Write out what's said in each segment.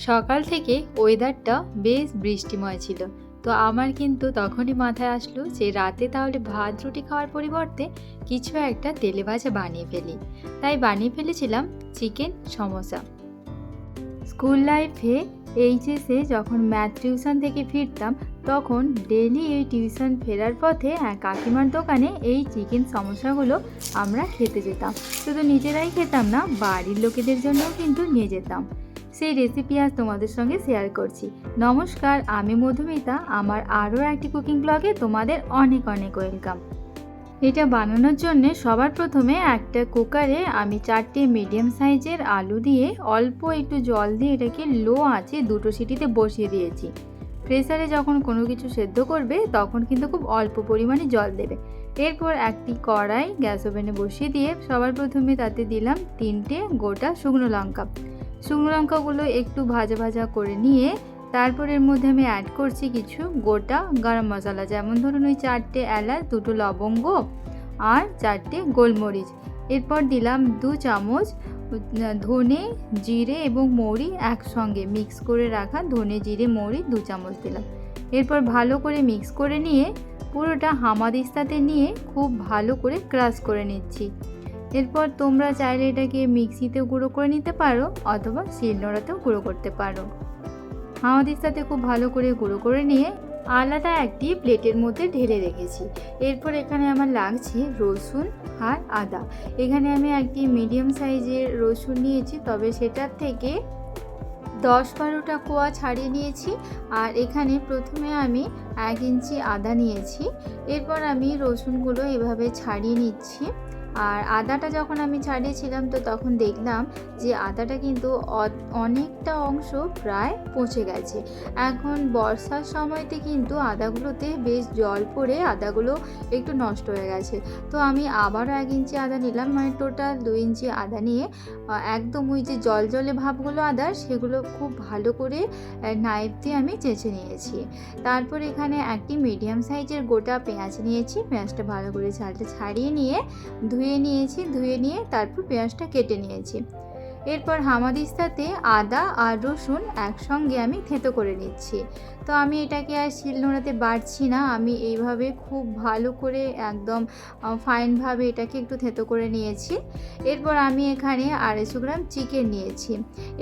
সকাল থেকে ওয়েদারটা বেশ বৃষ্টিময় ছিল। তো আমার কিন্তু তখনই মাথায় আসলো যে রাতে তাহলে ভাত রুটি খাওয়ার পরিবর্তে কিছু একটা তেলে ভাজা বানিয়ে ফেলি। তাই বানিয়ে ফেলেছিলাম চিকেন সমোসা। স্কুল লাইফে এইচএসে যখন ম্যাথ টিউশন থেকে ফিরতাম, তখন ডেইলি এই টিউশন ফেরার পথে কাকিমার দোকানে এই চিকেন সমোসাগুলো আমরা খেতে যেতাম। শুধু নিজেরাই খেতাম না, বাড়ির লোকেদের জন্যও কিন্তু নিয়ে যেতাম। সেই রেসিপি আজ তোমাদের সঙ্গে শেয়ার করছি। নমস্কার, আমি মধুমিতা। আমার আরও একটি কুকিং ব্লগে তোমাদের অনেক অনেক ওয়েলকাম। এটা বানানোর জন্য সবার প্রথমে একটা কুকারে আমি 4টে মিডিয়াম সাইজের আলু দিয়ে অল্প একটু জল দিয়ে এটাকে লো আঁচে 2টো সিটিতে বসিয়ে দিয়েছি। প্রেসারে যখন কোনো কিছু সেদ্ধ করবে তখন কিন্তু খুব অল্প পরিমাণে জল দেবে। এরপর একটি কড়াই গ্যাস ওভেনে বসিয়ে দিয়ে সবার প্রথমে তাতে দিলাম 3টে গোটা শুকনো লঙ্কা। শুকনো লঙ্কাগুলো একটু ভাজা ভাজা করে নিয়ে তারপর এর মধ্যে আমি অ্যাড করছি কিছু গোটা গরম মশলা, যেমন ধরুন ওই 4টে এলাচ, 2টো লবঙ্গ আর 4টে গোলমরিচ। এরপর দিলাম 2 চামচ ধনে, জিরে এবং মৌরি একসঙ্গে মিক্স করে রাখা ধনে, জিরে, মৌরি 2 চামচ দিলাম। এরপর ভালো করে মিক্স করে নিয়ে পুরোটা হামাদিস্তাতে নিয়ে খুব ভালো করে ক্রাশ করে নিচ্ছি। এরপর তোমরা চাইলে এটাকে মিক্সিতেও গুঁড়ো করে নিতে পারো অথবা শিলনোড়াতেও গুঁড়ো করতে পারো। আমাদের সাথে খুব ভালো করে গুঁড়ো করে নিয়ে আলাদা একটি প্লেটের মধ্যে ঢেলে রেখেছি। এরপর এখানে আমার লাগছে রসুন আর আদা। এখানে আমি একটি মিডিয়াম সাইজের রসুন নিয়েছি, তবে সেটার থেকে 10-12টা কোয়া ছাড়িয়ে নিয়েছি। আর এখানে প্রথমে আমি 1 ইঞ্চি আদা নিয়েছি। এরপর আমি রসুনগুলো এভাবে ছাড়িয়ে নিচ্ছি। আর আদাটা যখন আমি ছাড়িয়েছিলাম তো তখন দেখলাম যে আদাটা কিন্তু অনেকটা অংশ প্রায় পচে গেছে। এখন বর্ষার সময়তে কিন্তু আদাগুলোতে বেশ জল পড়ে আদাগুলো একটু নষ্ট হয়ে গেছে। তো আমি আবারও 1 ইঞ্চি আদা নিলাম, মানে টোটাল 2 ইঞ্চি আদা নিয়ে একদম ওই যে জল জলে ভাবগুলো আদার, সেগুলো খুব ভালো করে নাইফ দিয়ে আমি চেঁচে নিয়েছি। তারপর এখানে একটি মিডিয়াম সাইজের গোটা পেঁয়াজ নিয়েছি। পেঁয়াজটা ভালো করে ছালটা ছাড়িয়ে নিয়ে ধুয়ে নিয়ে তারপর পেঁয়াজটা কেটে নিয়েছি। এরপর হামাদিস্তাতে আদা আর রসুন একসঙ্গে আমি থেঁতো করে নিচ্ছি। তো আমি এটাকে আর শিলনোড়াতে বাটছি না, আমি এইভাবে খুব ভালো করে একদম ফাইনভাবে এটাকে একটু থেঁতো করে নিয়েছি। এরপর আমি এখানে 250 গ্রাম চিকেন নিয়েছি।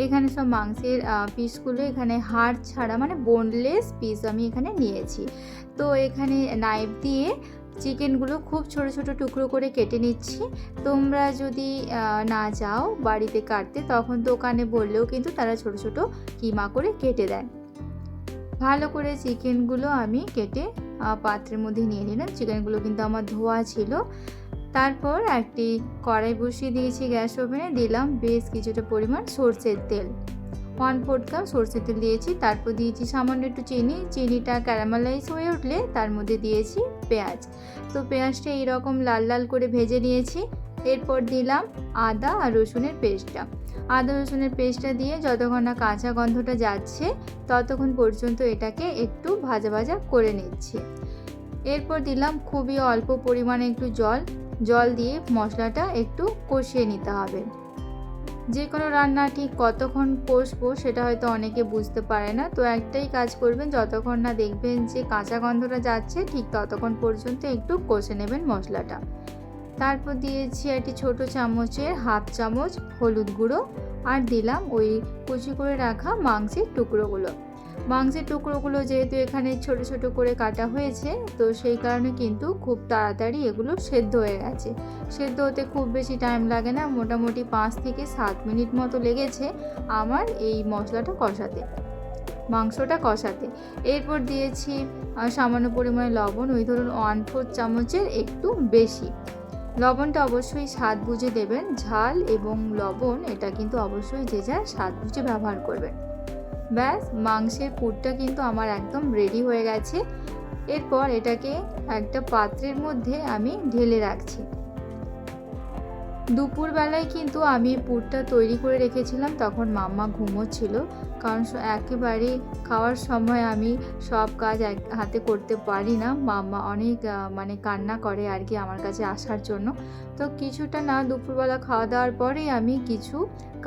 এখানে সব মাংসের পিসগুলো এখানে হাড় ছাড়া, মানে বোনলেস পিস আমি এখানে নিয়েছি। তো এখানে নাইফ দিয়ে চিকেনগুলো খুব ছোট ছোট টুকরো করে কেটে নিচ্ছি। তোমরা যদি না চাও বাড়িতে কাটতে, তখন দোকানে বললেও কিন্তু তারা ছোট ছোট কিমা করে কেটে দেয়। ভালো করে চিকেনগুলো আমি কেটে পাত্রের মধ্যে নিয়ে নিলাম। চিকেনগুলো কিন্তু আমার ধোয়া ছিল। তারপর একটি কড়াই বসিয়ে দিয়েছি গ্যাস ওভেনে, দিলাম বেশ কিছুটা পরিমাণ সরষের তেল। 1/4 কাপ সরষের তেল দিয়েছি। তারপর দিয়েছি সামান্য একটু চিনি। চিনিটা ক্যারামেলাইজ হয়ে উঠলে তার মধ্যে দিয়েছি পেঁয়াজ। তো পেঁয়াজটা এইরকম লাল লাল করে ভেজে নিয়েছি। এরপর দিলাম আদা আর রসুনের পেস্টটা। আদা রসুনের পেস্টটা দিয়ে যতক্ষণ না কাঁচা গন্ধটা যাচ্ছে ততক্ষণ পর্যন্ত এটাকে একটু ভাজা ভাজা করে নিচ্ছি। এরপর দিলাম খুবই অল্প পরিমাণে একটু জল দিয়ে মশলাটা একটু কষিয়ে নিতে হবে। যে কোনো রান্না ঠিক কতক্ষণ কষবো সেটা হয়তো অনেকে বুঝতে পারে না। তো একটাই কাজ করবেন, যতক্ষণ না দেখবেন যে কাঁচা গন্ধটা যাচ্ছে ঠিক ততক্ষণ পর্যন্ত একটু কষে নেবেন মশলাটা। তারপর দিয়েছি একটি ছোট চামচের 1/2 চামচ হলুদ গুঁড়ো আর দিলাম ওই কুচি করে রাখা মাংসের টুকরোগুলো। মাংসের টুকরোগুলো যেহেতু এখানে ছোট ছোট করে কাটা হয়েছে, তো সেই কারণে কিন্তু খুব তাড়াতাড়ি এগুলো সেদ্ধ হয়ে গেছে। সেদ্ধ হতে খুব বেশি টাইম লাগে না, মোটামুটি 5 থেকে 7 মিনিট মতো লেগেছে আমার এই মশলাটা কষাতে, মাংসটা কষাতে। এরপর দিয়েছি সামান্য পরিমাণে লবণ, ওই ধরুন 1/4 চামচের একটু বেশি। লবণটা অবশ্যই স্বাদ বুঝে দেবেন। ঝাল এবং লবণ এটা কিন্তু অবশ্যই যে যার স্বাদ বুঝে ব্যবহার করবেন। ব্যাস, মাংসের পুরটা কিন্তু আমার একদম রেডি হয়ে গেছে। এরপর এটাকে একটা পাত্রের মধ্যে আমি ঢেলে রাখছি। দুপুরবেলায় কিন্তু আমি পুরটা তৈরি করে রেখেছিলাম, তখন মাম্মা ঘুমোচ্ছিল। কারণ একেবারে খাওয়ার সময় আমি সব কাজ এক হাতে করতে পারি না। মাম্মা অনেক মানে কান্না করে আর কি আমার কাছে আসার জন্য। তো কিছুটা না দুপুরবেলা খাওয়া দাওয়ার পরেই আমি কিছু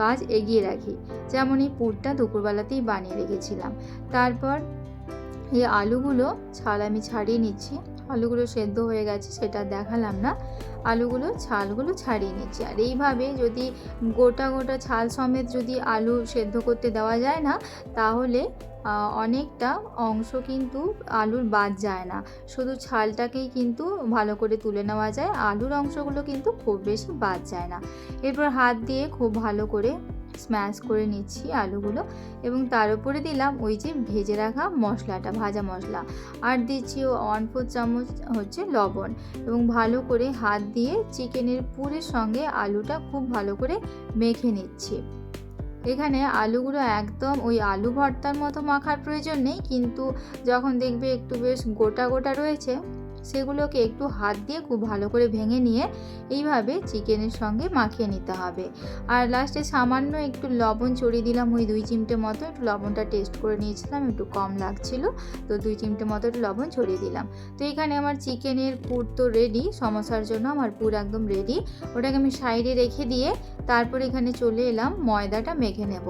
কাজ এগিয়ে রাখি। যেমন এই পুরটা দুপুরবেলাতেই বানিয়ে রেখেছিলাম। তারপর এই আলুগুলো ছাল আমি ছাড়িয়ে নিচ্ছি। আলুগুলো সেদ্ধ হয়ে গেছে সেটা দেখালাম না। ছালগুলো ছাড়িয়ে নিচ্ছি। আর এইভাবে যদি গোটা গোটা ছাল সমেত যদি আলু সেদ্ধ করতে দেওয়া যায় না, তাহলে অনেকটা অংশ কিন্তু আলুর বাদ যায় না। শুধু ছালটাকেই কিন্তু ভালো করে তুলে নেওয়া যায়, আলুর অংশগুলো কিন্তু খুব বেশি বাদ যায় না। এরপর হাত দিয়ে খুব ভালো করে স্ম্যাশ করে নিচ্ছি আলুগুলো, এবং তার উপরে দিলাম ওই যে ভেজে রাখা মশলাটা, ভাজা মশলা, আর দিচ্ছি 1/4 চামচ হচ্ছে লবণ, এবং ভালো করে হাত দিয়ে চিকেনের পুরের সঙ্গে আলুটা খুব ভালো করে মেখে নিচ্ছি। এখানে আলুগুলো একদম ওই আলু ভর্তার মতো মাখার প্রয়োজন নেই, কিন্তু যখন দেখবে একটু বেশ গোটা গোটা রয়েছে, সেগুলোকে একটু হাত দিয়ে খুব ভালো করে ভেঙে নিয়ে এইভাবে চিকেনের সঙ্গে মাখিয়ে নিতে হবে। আর লাস্টে সামান্য একটু লবণ ছড়িয়ে দিলাম, ওই 2 চিমটে মতো। একটু লবণটা টেস্ট করে নিয়েছিলাম, একটু কম লাগছিল, তো 2 চিমটে মতো একটু লবণ ছড়িয়ে দিলাম। তো এখানে আমার চিকেনের পুর তো রেডি, সমোসার জন্য আমার পুর একদম রেডি। ওটাকে আমি সাইডে রেখে দিয়ে তারপর এখানে চলে এলাম ময়দাটা মেখে নেব।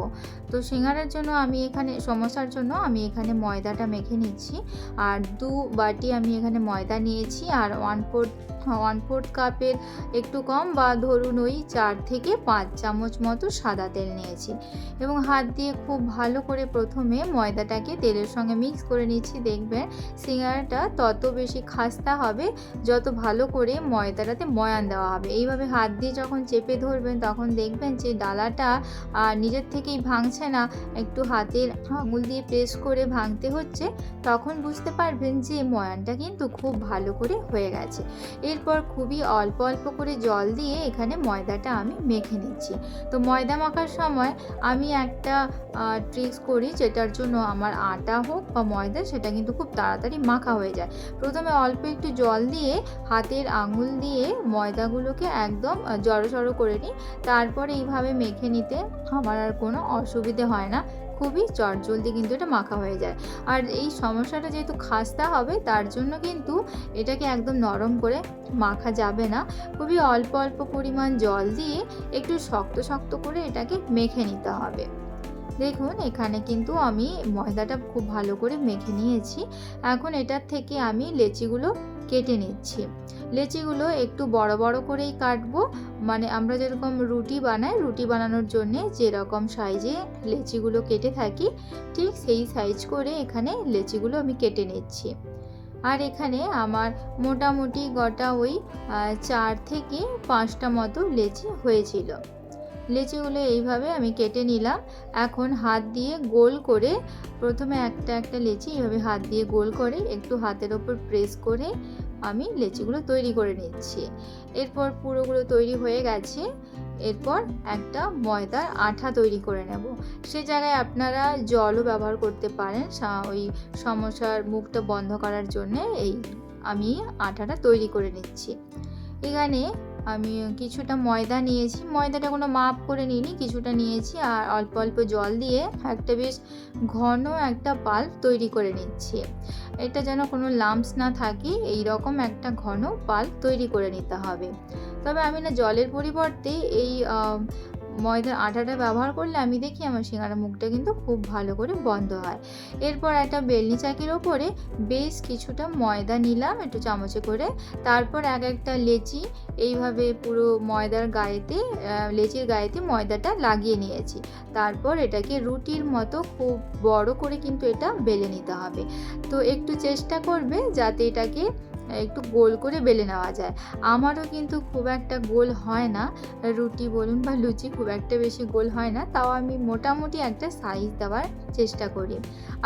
তো সিঙ্গারার জন্য আমি এখানে, সমোসার জন্য আমি এখানে ময়দাটা মেখে নিচ্ছি। আর 2 বাটি আমি এখানে ময়দা নিয়েছি, আর 1/4 কাপের একটু কম, বা ধরুন ওই 4 থেকে 5 চামচ মতো সাদা তেল নিয়েছি, এবং হাত দিয়ে খুব ভালো করে প্রথমে ময়দাটাকে তেলের সঙ্গে মিক্স করে নিচ্ছি। দেখবেন সিঙ্গারাটা তত বেশি খাস্তা হবে যত ভালো করে ময়দাটাতে ময়ান দেওয়া হবে। এইভাবে হাত দিয়ে যখন চেপে ধরবেন তখন দেখবেন যে ডালাটা নিজের থেকেই ভাঙছে না, একটু হাতের আঙুল দিয়ে প্রেস করে ভাঙতে হচ্ছে, তখন বুঝতে পারবেন যে ময়ানটা কিন্তু খুব ভালো করে হয়ে গেছে। এরপর খুবই অল্প অল্প করে জল দিয়ে এখানে ময়দাটা আমি মেখে নিচ্ছি। তো ময়দা মাখার সময় আমি একটা ট্রিক্স করি, যেটার জন্য আমার আটা হোক বা ময়দা সেটা কিন্তু খুব তাড়াতাড়ি মাখা হয়ে যায়। প্রথমে অল্প একটু জল দিয়ে হাতের আঙুল দিয়ে ময়দাগুলোকে একদম জড়ো করে নিই, তারপরে এইভাবে মেখে নিতে আমার আর কোনো অসুবিধে হয় না, খুবই চটজলদি কিন্তু এটা মাখা হয়ে যায়। আর এই সমস্যাটা যেহেতু খাস্তা হবে, তার জন্য কিন্তু এটাকে একদম নরম করে মাখা যাবে না, খুবই অল্প অল্প পরিমাণ জল দিয়ে একটু শক্ত শক্ত করে এটাকে মেখে নিতে হবে। দেখুন এখানে কিন্তু আমি ময়দাটা খুব ভালো করে মেখে নিয়েছি। এখন এটার থেকে আমি লেচিগুলো কেটে নিচ্ছি। লেচিগুলো একটু বড় বড় করেই কাটবো, মানে আমরা যেরকম রুটি বানাই, রুটি বানানোর জন্যে যেরকম সাইজে লেচিগুলো কেটে থাকি, ঠিক সেই সাইজ করে এখানে লেচিগুলো আমি কেটে নিচ্ছি। আর এখানে আমার মোটামুটি গোটা ওই 4 থেকে 5টা মতো লেচি হয়েছিল। লেচিগুলো এইভাবে আমি কেটে নিলাম। এখন হাত দিয়ে গোল করে, প্রথমে একটা একটা লেচি এইভাবে হাত দিয়ে গোল করে একটু হাতের ওপর প্রেস করে আমি লেচিগুলো তৈরি করে নিচ্ছি। এরপর পুরোগুলো তৈরি হয়ে গেছে। এরপর একটা ময়দার আঠা তৈরি করে নেব। সে জায়গায় আপনারা জলও ব্যবহার করতে পারেন, ওই সমস্যার মুখটা বন্ধ করার জন্যে। এই আমি আঠাটা তৈরি করে নিচ্ছি। এখানে আমি কিছুটা ময়দা নিয়েছি, ময়দাটা কোনো মাপ করে নিইনি, কিছুটা নিয়েছি, আর অল্প অল্প জল দিয়ে একটা বেশ ঘন একটা পাল্প তৈরি করে নিচ্ছি। এটা যেন কোনো লাম্পস না থাকে, এই রকম একটা ঘন পাল্প তৈরি করে নিতে হবে। তবে আমি না জলের পরিবর্তে এই ময়দার আটাটা ব্যবহার করলে আমি দেখি আমার সিঙ্গারা মুখটা কিন্তু খুব ভালো করে বন্ধ হয়। এরপর একটা বেলনি চাকির ওপরে বেশ কিছুটা ময়দা নিলাম একটু চামচে করে, তারপর এক একটা লেচি এইভাবে পুরো ময়দার গায়েতে, লেচির গায়েতে ময়দাটা লাগিয়ে নিয়েছি। তারপর এটাকে রুটির মতো খুব বড় করে কিন্তু এটা বেলে নিতে হবে। তো একটু চেষ্টা করবে যাতে এটাকে একটু গোল করে বেলে নেওয়া যায়। আমারও কিন্তু খুব একটা গোল হয় না, রুটি বলুন বা লুচি খুব একটা বেশি গোল হয় না, তাও আমি মোটামুটি একটা সাইজ দেওয়ার চেষ্টা করি।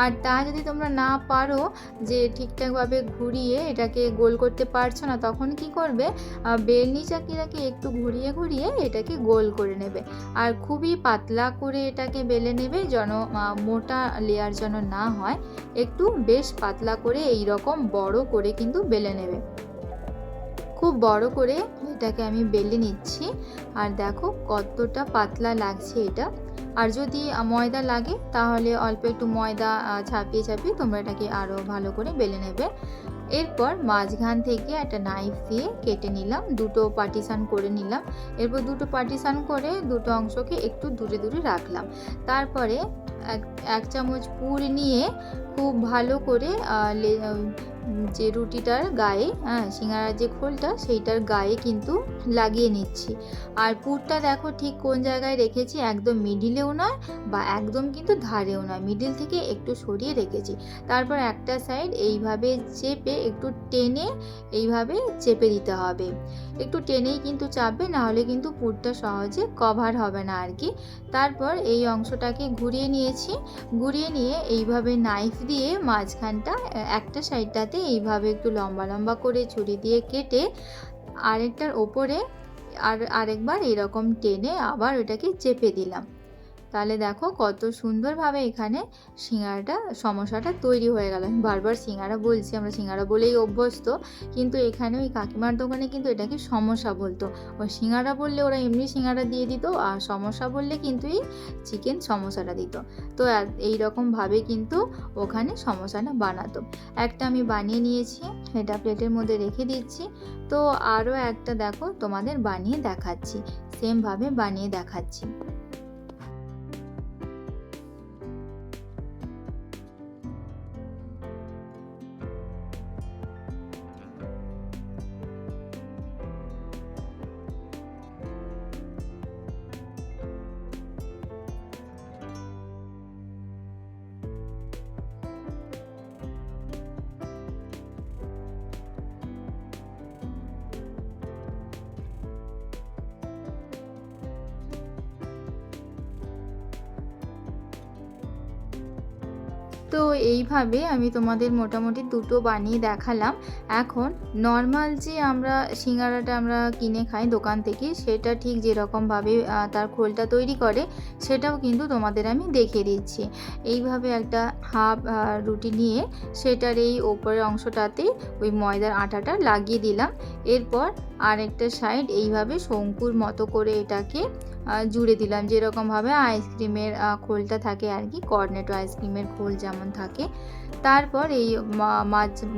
আর তা যদি তোমরা না পারো যে ঠিকঠাকভাবে ঘুরিয়ে এটাকে গোল করতে পারছো না, তখন কি করবে, বেলনি চাকিটাকে একটু ঘুরিয়ে ঘুরিয়ে এটাকে গোল করে নেবে, আর খুবই পাতলা করে এটাকে বেলে নেবে, যেন মোটা লেয়ার যেন না হয়, একটু বেশ পাতলা করে এই রকম বড় করে কিন্তু বেলে নেবে। খুব বড় করে এটাকে আমি বেলে নিচ্ছি। আর দেখো কতটা পাতলা লাগছে এটা। আর যদি ময়দা লাগে তাহলে অল্প একটু ময়দা ছাপিয়ে ছাপিয়ে তোমরা এটাকে আরও ভালো করে বেলে নেবে। এরপর মাঝখান থেকে একটা নাইফ দিয়ে কেটে নিলাম, দুটো পার্টিশান করে নিলাম। এরপর দুটো পার্টিশান করে দুটো অংশকে একটু দূরে দূরে রাখলাম। তারপরে এক চামচ পুর নিয়ে খুব ভালো করে যে রুটিটার গায়ে, সিঙ্গারার যে খোলটা সেইটার গায়ে কিন্তু লাগিয়ে নিচ্ছি। আর পুরটা দেখো ঠিক কোন জায়গায় রেখেছি, একদম মিডিলেও নয় বা একদম কিন্তু ধারেও নয়, মিডিল থেকে একটু সরিয়ে রেখেছি। তারপর একটা সাইড এইভাবে চেপে একটু টেনে এইভাবে চেপে দিতে হবে। একটু টেনেই কিন্তু চাপবে, নাহলে কিন্তু পুরটা সহজে কভার হবে না আর কি। তারপর এই অংশটাকে ঘুরিয়ে নিয়েছি, ঘুরিয়ে নিয়ে এইভাবে নাইফ দিয়ে মাঝখানটা একটা সাইডটাতে এইভাবে একটু লম্বা লম্বা করে ছুরি দিয়ে কেটে আরেকটার ওপরে আরেকবার এরকম টেনে আবার ওটাকে চেপে দিলাম। তাহলে দেখো কত সুন্দরভাবে এখানে সিঙ্গারাটা সমোসাটা তৈরি হয়ে গেল। আমি বারবার সিঙ্গারা বলছি, আমরা সিঙ্গারা বলেই অভ্যস্ত, কিন্তু এখানে ওই কাকিমার দোকানে কিন্তু এটাকে সমোসা বলতো। ওই সিঙ্গারা বললে ওরা এমনি সিঙ্গারা দিয়ে দিত, আর সমোসা বললে কিন্তু এই চিকেন সমোসাটা দিত। তো এই রকমভাবে কিন্তু ওখানে সমোসাটা বানাতো। একটা আমি বানিয়ে নিয়েছি, এটা প্লেটের মধ্যে রেখে দিচ্ছি। তো আরও একটা দেখো তোমাদের বানিয়ে দেখাচ্ছি, সেমভাবে বানিয়ে দেখাচ্ছি। তো এইভাবে আমি তোমাদের মোটামুটি দুটো বানিয়ে দেখালাম। এখন নর্মাল যে আমরা সিঙ্গারাটা আমরা কিনে খাই দোকান থেকে, সেটা ঠিক যেরকমভাবে তার খোলটা তৈরি করে সেটাও কিন্তু তোমাদের আমি দেখিয়ে দিচ্ছি। এইভাবে একটা হাফ রুটি নিয়ে সেটার এই ওপরের অংশটাতে ওই ময়দার আটাটা লাগিয়ে দিলাম। এরপর আরেকটা সাইড এইভাবে শঙ্কুর মতো করে এটাকে জুড়ে দিলাম, যেরকমভাবে আইসক্রিমের খোলটা থাকে আর কি, কর্নেটো আইসক্রিমের খোল যেমন থাকে। তারপর এই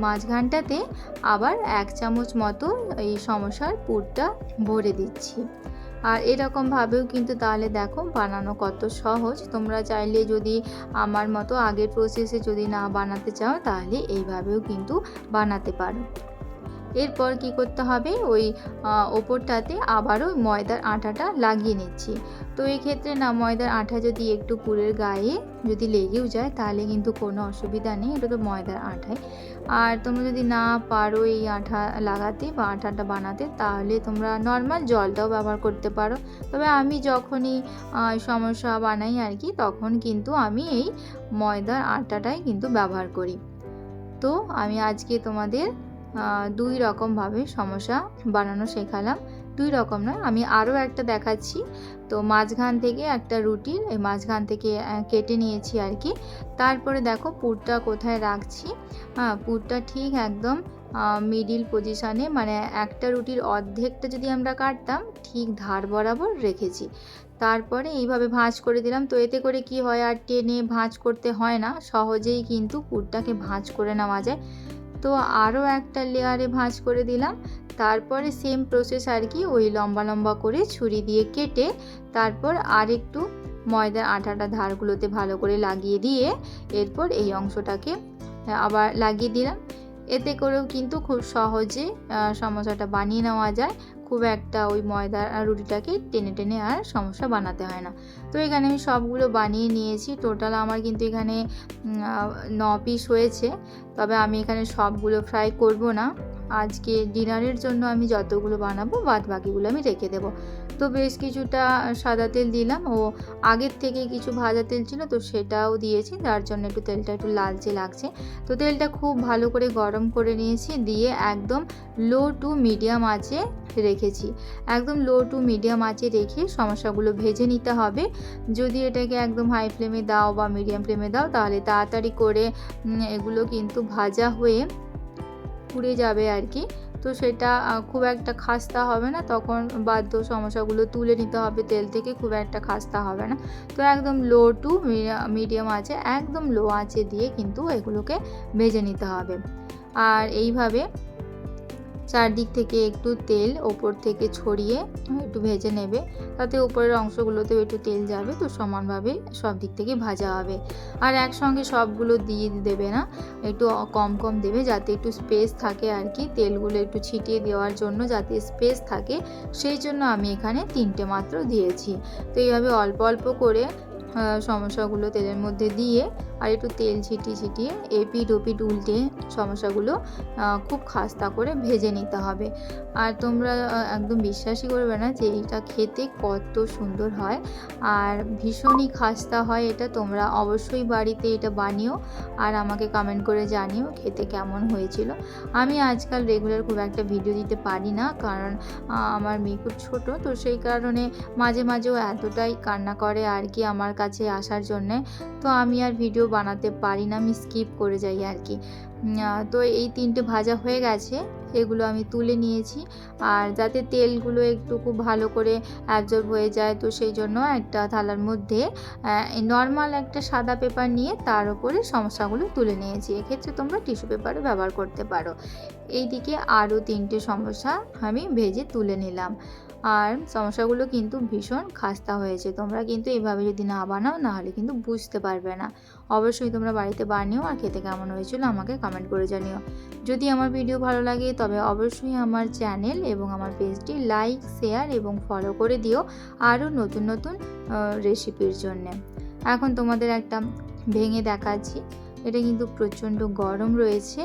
মাঝখানটাতে আবার 1 চামচ মতো এই সমোসার পুরটা ভরে দিচ্ছি। আর এরকমভাবেও কিন্তু তাহলে দেখো বানানো কত সহজ। তোমরা চাইলে যদি আমার মতো আগের প্রসেসে যদি না বানাতে চাও তাহলে এইভাবেও কিন্তু বানাতে পারো। এরপর কি করতে হবে, ওই ওপরটাতে আবারও ময়দার আটাটা লাগিয়ে নিচ্ছি। তো এই ক্ষেত্রে না ময়দার আটা যদি একটু পুরের গায়ে যদি লেগেও যায় তাহলে কিন্তু কোনো অসুবিধা নেই, এটা তো ময়দার আটায়। আর তোমরা যদি না পারো এই আটা লাগাতে বা আটাটা বানাতে, তাহলে তোমরা নর্মাল জলটাও ব্যবহার করতে পারো। তবে আমি যখনই সমোসা বানাই আর কি, তখন কিন্তু আমি এই ময়দার আটাটাই কিন্তু ব্যবহার করি। তো আমি আজকে তোমাদের 2 রকমভাবে সমোসা বানানো শেখালাম। 2 রকম নয়, আমি আরও একটা দেখাচ্ছি। তো মাঝখান থেকে একটা রুটির এই মাঝখান থেকে কেটে নিয়েছি আর কি। তারপরে দেখো পুরটা কোথায় রাখছি, পুরটা ঠিক একদম মিডিল পজিশানে, মানে একটা রুটির অর্ধেকটা যদি আমরা কাটতাম ঠিক ধার বরাবর রেখেছি। তারপরে এইভাবে ভাঁজ করে দিলাম। তো এতে করে কি হয়, আর টেনে ভাঁজ করতে হয় না, সহজেই কিন্তু পুরটাকে ভাঁজ করে নেওয়া যায়। তো আরও একটা লেয়ারে ভাঁজ করে দিলাম। তারপরে সেম প্রসেস আর কি, ওই লম্বা লম্বা করে ছুরি দিয়ে কেটে তারপর আরেকটু ময়দার আটাটা ধারগুলোতে ভালো করে লাগিয়ে দিয়ে এরপর এই অংশটাকে আবার লাগিয়ে দিলাম। এতে করেও কিন্তু খুব সহজে সমোসাটা বানিয়ে নেওয়া যায়। খুব একটা ওই ময়দার রুটিটাকে টেনে টেনে আর সমোসা বানাতে হয় না। তো এখানে আমি সবগুলো বানিয়ে নিয়েছি। টোটাল আমার কিন্তু এখানে 9 পিস হয়েছে। তবে আমি এখানে সবগুলো ফ্রাই করব না, আজকে ডিনারের জন্য আমি যতগুলো বানাবো বাদ বাকিগুলো আমি রেখে দেবো। তো বেশ কিছুটা সাদা তেল দিলাম, ও আগের থেকে কিছু ভাজা তেল ছিল তো সেটাও দিয়েছি, যার জন্য একটু তেলটা একটু লালচে লাগছে। তো তেলটা খুব ভালো করে গরম করে নিয়েছি, দিয়ে একদম লো টু মিডিয়াম আঁচে রেখেছি। একদম লো টু মিডিয়াম আঁচে রেখে সমোসাগুলো ভেজে নিতে হবে। যদি এটাকে একদম হাই ফ্লেমে দাও বা মিডিয়াম ফ্লেমে দাও তাহলে তাড়াতাড়ি করে এগুলো কিন্তু ভাজা হয়ে পুড়ে যাবে আর কি। তো সেটা খুব একটা খাস্তা হবে না, তখন বাধ্য সমোসাগুলো তুলে নিতে হবে তেল থেকে, খুব একটা খাস্তা হবে না। তো একদম লো টু মিডিয়াম আঁচে, একদম লো আঁচে দিয়ে কিন্তু এগুলোকে ভেজে নিতে হবে। আর এইভাবে চারদিক থেকে একটু তেল ওপর থেকে ছড়িয়ে একটু ভেজে নেবে, তাতে উপরের অংশগুলোতেও একটু তেল যাবে, তো সমানভাবে সব দিক থেকে ভাজা হবে। আর একসঙ্গে সবগুলো দিয়ে দেবে না, একটু কম কম দেবে, যাতে একটু স্পেস থাকে আর কি, তেলগুলো একটু ছিটিয়ে দেওয়ার জন্য যাতে স্পেস থাকে, সেই জন্য আমি এখানে 3টে মাত্র দিয়েছি। তো এইভাবে অল্প অল্প করে সমোসাগুলো তেলের মধ্যে দিয়ে আর একটু তেল ছিটিয়ে ছিটিয়ে এপিঠ ওপিঠ উল্টে সমোসাগুলো খুব খাস্তা করে ভেজে নিতে হবে। আর তোমরা একদম বিশ্বাসই করবে না যে এটা খেতে কত সুন্দর হয়, আর ভীষণই খাস্তা হয় এটা। তোমরা অবশ্যই বাড়িতে এটা বানিও আর আমাকে কমেন্ট করে জানিও খেতে কেমন হয়েছিল। আমি আজকাল রেগুলার খুব একটা ভিডিও দিতে পারি না, কারণ আমার মেয়ে খুব ছোটো, তো সেই কারণে মাঝে মাঝেও এতটাই কান্না করে আর কি আমার কাছে আসার জন্যে, তো আমি আর ভিডিও বানাতে পারি না, আমি স্কিপ করে যাই আর কি। তো এই 3টে ভাজা হয়ে গেছে, এগুলো আমি তুলে নিয়েছি। আর যাতে তেলগুলো একটু খুব ভালো করে অ্যাবজর্ব হয়ে যায়, তো সেই জন্য একটা থালার মধ্যে নর্মাল একটা সাদা পেপার নিয়ে তার উপরে সমোসাগুলো তুলে নিয়েছি। এক্ষেত্রে তোমরা টিস্যু পেপারও ব্যবহার করতে পারো। এইদিকে আরও 3টে সমোসা আমি ভেজে তুলে নিলাম। আর সমোসাগুলো কিন্তু ভীষণ খাস্তা হয়েছে, তোমরা কিন্তু এভাবে যদি না বানাও নাহলে কিন্তু বুঝতে পারবে না। অবশ্যই তোমরা বাড়িতে বানিও আর খেতে কেমন হয়েছিল আমাকে কমেন্ট করে জানিও। যদি আমার ভিডিও ভালো লাগে তবে অবশ্যই আমার চ্যানেল এবং আমার পেজটি লাইক, শেয়ার এবং ফলো করে দিও আরও নতুন নতুন রেসিপির জন্যে। এখন তোমাদের একটা ভেঙে দেখাচ্ছি, এটা কিন্তু প্রচণ্ড গরম রয়েছে,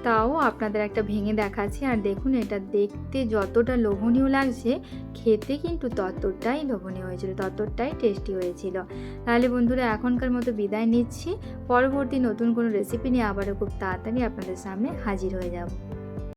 তাও আপনাদের একটা ভেঙে দেখাচ্ছি। আর দেখুন, এটা দেখতে যতটা লোভনীয় লাগছে, খেতে কিন্তু ততটাই লোভনীয় হয়েছিল, ততটাই টেস্টি হয়েছিল। তাহলে বন্ধুরা এখনকার মতো বিদায় নিচ্ছি, পরবর্তী নতুন কোনো রেসিপি নিয়ে আবারও খুব তাড়াতাড়ি আপনাদের সামনে হাজির হয়ে যাব।